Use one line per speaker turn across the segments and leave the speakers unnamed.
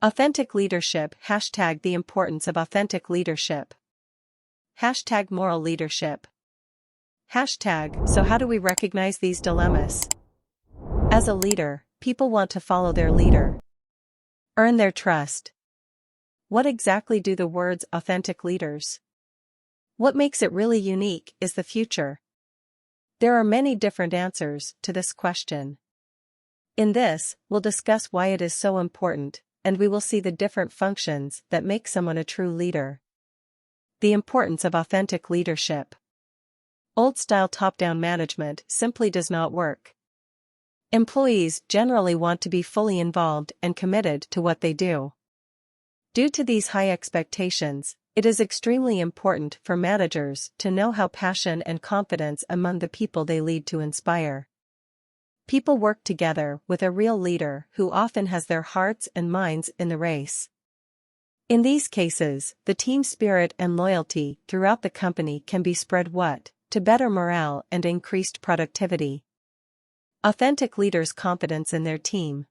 Authentic leadership. Hashtag the importance of authentic leadership. Hashtag moral leadership. Hashtag, so how do we recognize these dilemmas? As a leader, people want to follow their leader. Earn their trust. What exactly do the words authentic leaders? What makes it really unique is the future. There are many different answers to this question. In this, we'll discuss why it is so important, and we will see the different functions that make someone a true leader. The importance of authentic leadership. Old-style top-down management simply does not work. Employees generally want to be fully involved and committed to what they do. Due to these high expectations, it is extremely important for managers to know how passion and confidence among the people they lead to inspire. People work together with a real leader who often has their hearts and minds in the race. In these cases, the team spirit and loyalty throughout the company can be spread to better morale and increased productivity. Authentic leaders' confidence in their team.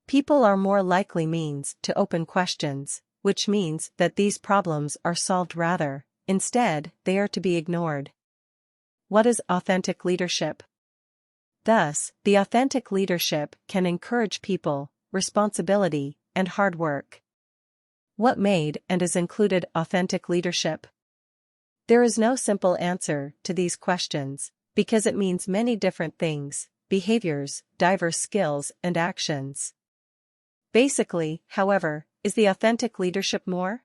People are more likely means to open questions, which means that these problems are solved rather, instead, they are to be ignored. What is authentic leadership? Thus, the authentic leadership can encourage people, responsibility, and hard work. What made and is included authentic leadership? There is no simple answer to these questions, because it means many different things, behaviors, diverse skills, and actions. Basically, however, is the authentic leadership more?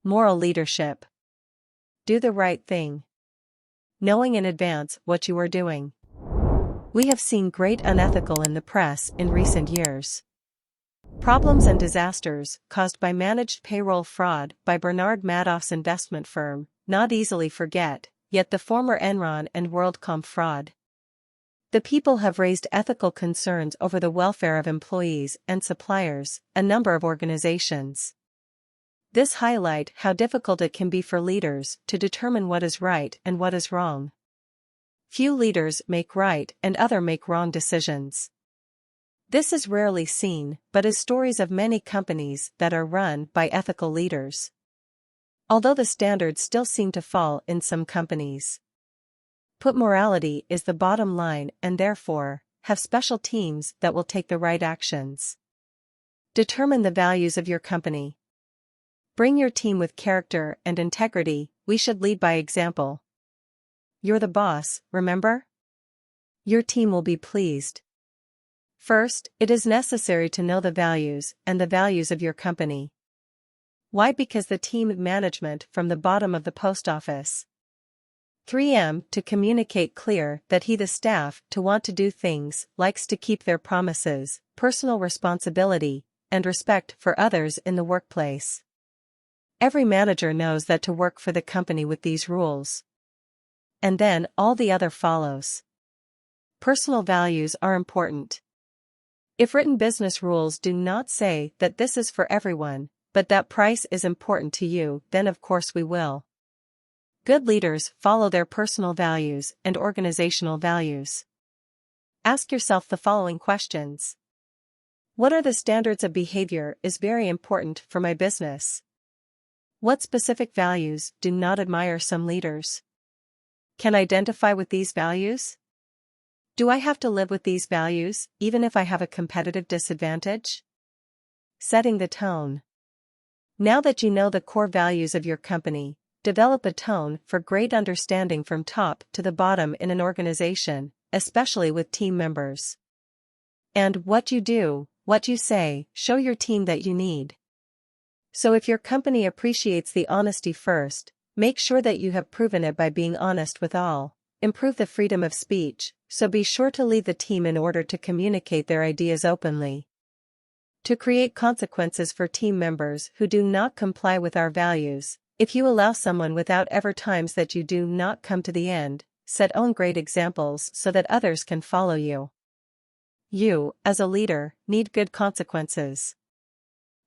Moral leadership. Do the right thing. Knowing in advance what you are doing. We have seen great unethical in the press in recent years. Problems and disasters caused by managed payroll fraud by Bernard Madoff's investment firm, not easily forget, yet the former Enron and WorldCom fraud. The people have raised ethical concerns over the welfare of employees and suppliers, a number of organizations. This highlights how difficult it can be for leaders to determine what is right and what is wrong. Few leaders make right and others make wrong decisions. This is rarely seen, but is stories of many companies that are run by ethical leaders. Although the standards still seem to fall in some companies. Put morality is the bottom line and therefore, have special teams that will take the right actions. Determine the values of your company. Bring your team with character and integrity, we should lead by example. You're the boss, remember? Your team will be pleased. First, it is necessary to know the values and the values of your company. Why? Because the team management from the bottom of the post office. 3M to communicate clear that the staff to want to do things, likes to keep their promises, personal responsibility, and respect for others in the workplace. Every manager knows that to work for the company with these rules. And then all the other follows. Personal values are important. If written business rules do not say that this is for everyone, but that price is important to you, then of course we will. Good leaders follow their personal values and organizational values. Ask yourself the following questions. What are the standards of behavior is very important for my business? What specific values do not admire some leaders? Can I identify with these values? Do I have to live with these values, even if I have a competitive disadvantage? Setting the tone. Now that you know the core values of your company, develop a tone for great understanding from top to the bottom in an organization, especially with team members. And what you do, what you say, show your team that you need. So if your company appreciates the honesty first, make sure that you have proven it by being honest with all. Improve the freedom of speech, so be sure to lead the team in order to communicate their ideas openly. To create consequences for team members who do not comply with our values, if you allow someone without ever times that you do not come to the end, set own great examples so that others can follow you. You, as a leader, need good consequences.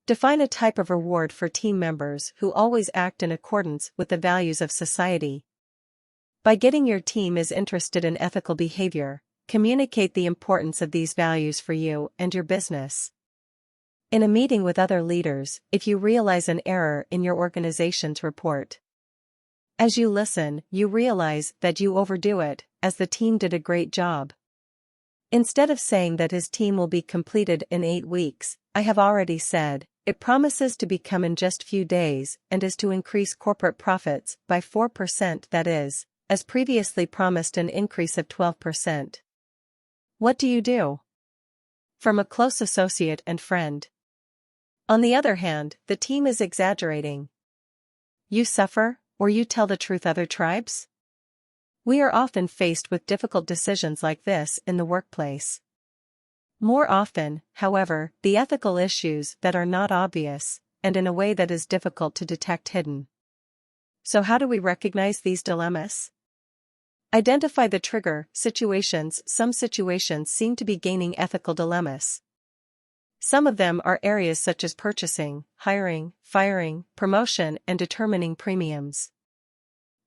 Define a type of reward for team members who always act in accordance with the values of society. By getting your team is interested in ethical behavior, communicate the importance of these values for you and your business. In a meeting with other leaders, if you realize an error in your organization's report. As you listen, you realize that you overdo it, as the team did a great job. Instead of saying that his team will be completed in 8 weeks, I have already said, it promises to become in just few days and is to increase corporate profits by 4%, that is, as previously promised, an increase of 12%. What do you do? From a close associate and friend. On the other hand, the team is exaggerating. You suffer, or you tell the truth. Other tribes? We are often faced with difficult decisions like this in the workplace. More often, however, the ethical issues that are not obvious, and in a way that is difficult to detect hidden. So how do we recognize these dilemmas? Identify the trigger situations. Some situations seem to be gaining ethical dilemmas. Some of them are areas such as purchasing, hiring, firing, promotion, and determining premiums.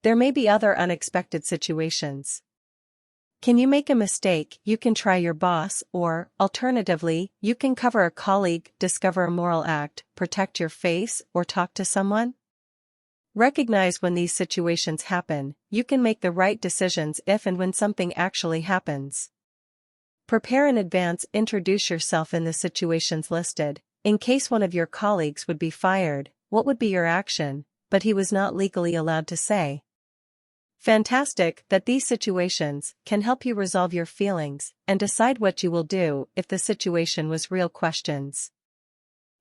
There may be other unexpected situations. Can you make a mistake? You can try your boss, or, alternatively, you can cover a colleague, discover a moral act, protect your face, or talk to someone. Recognize when these situations happen. You can make the right decisions if and when something actually happens. Prepare in advance. Introduce yourself in the situations listed. In case one of your colleagues would be fired, what would be your action, but he was not legally allowed to say? Fantastic that these situations can help you resolve your feelings and decide what you will do if the situation was real. Questions.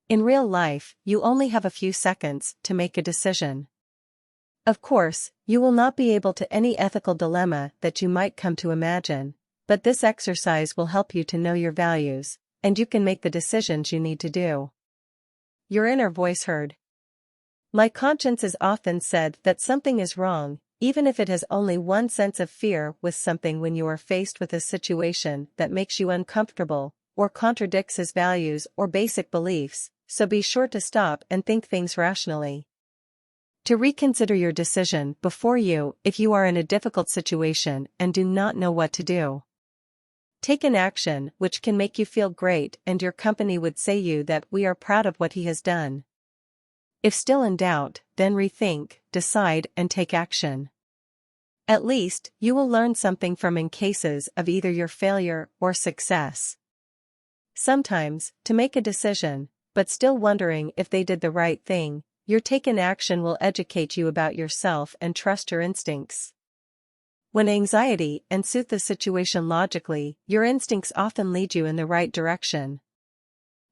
In real life, you only have a few seconds to make a decision. Of course, you will not be able to any ethical dilemma that you might come to imagine, but this exercise will help you to know your values, and you can make the decisions you need to do. Your inner voice heard. My conscience is often said that something is wrong, even if it has only one sense of fear with something. When you are faced with a situation that makes you uncomfortable, or contradicts his values or basic beliefs, so be sure to stop and think things rationally. To reconsider your decision before you, if you are in a difficult situation and do not know what to do. Take an action which can make you feel great and your company would say you that we are proud of what he has done. If still in doubt, then rethink, decide, and take action. At least, you will learn something from in cases of either your failure or success. Sometimes, to make a decision, but still wondering if they did the right thing, your taken action will educate you about yourself and trust your instincts. When anxiety and suit the situation logically, your instincts often lead you in the right direction.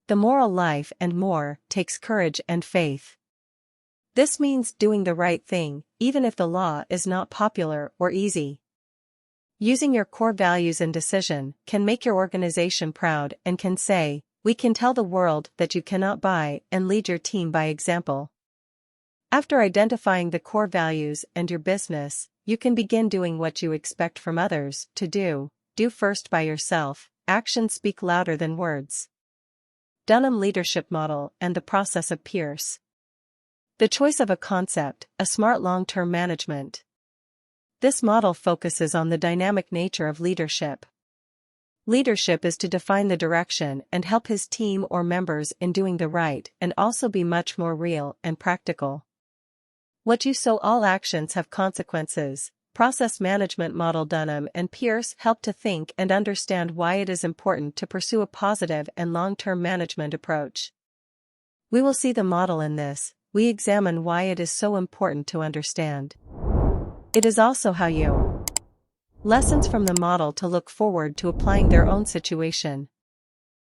The moral life and more takes courage and faith. This means doing the right thing, even if the law is not popular or easy. Using your core values in decision can make your organization proud and can say, we can tell the world that you cannot buy and lead your team by example. After identifying the core values and your business, you can begin doing what you expect from others to do. Do first by yourself. Actions speak louder than words. Dunham Leadership Model and the Process of Pierce. The choice of a concept, a smart long-term management. This model focuses on the dynamic nature of leadership. Leadership is to define the direction and help his team or members in doing the right and also be much more real and practical. What you sow, all actions have consequences. Process management model. Dunham and Pierce help to think and understand why it is important to pursue a positive and long-term management approach. We will see the model in this. We examine why it is so important to understand. It is also how you. Lessons from the model to look forward to applying their own situation.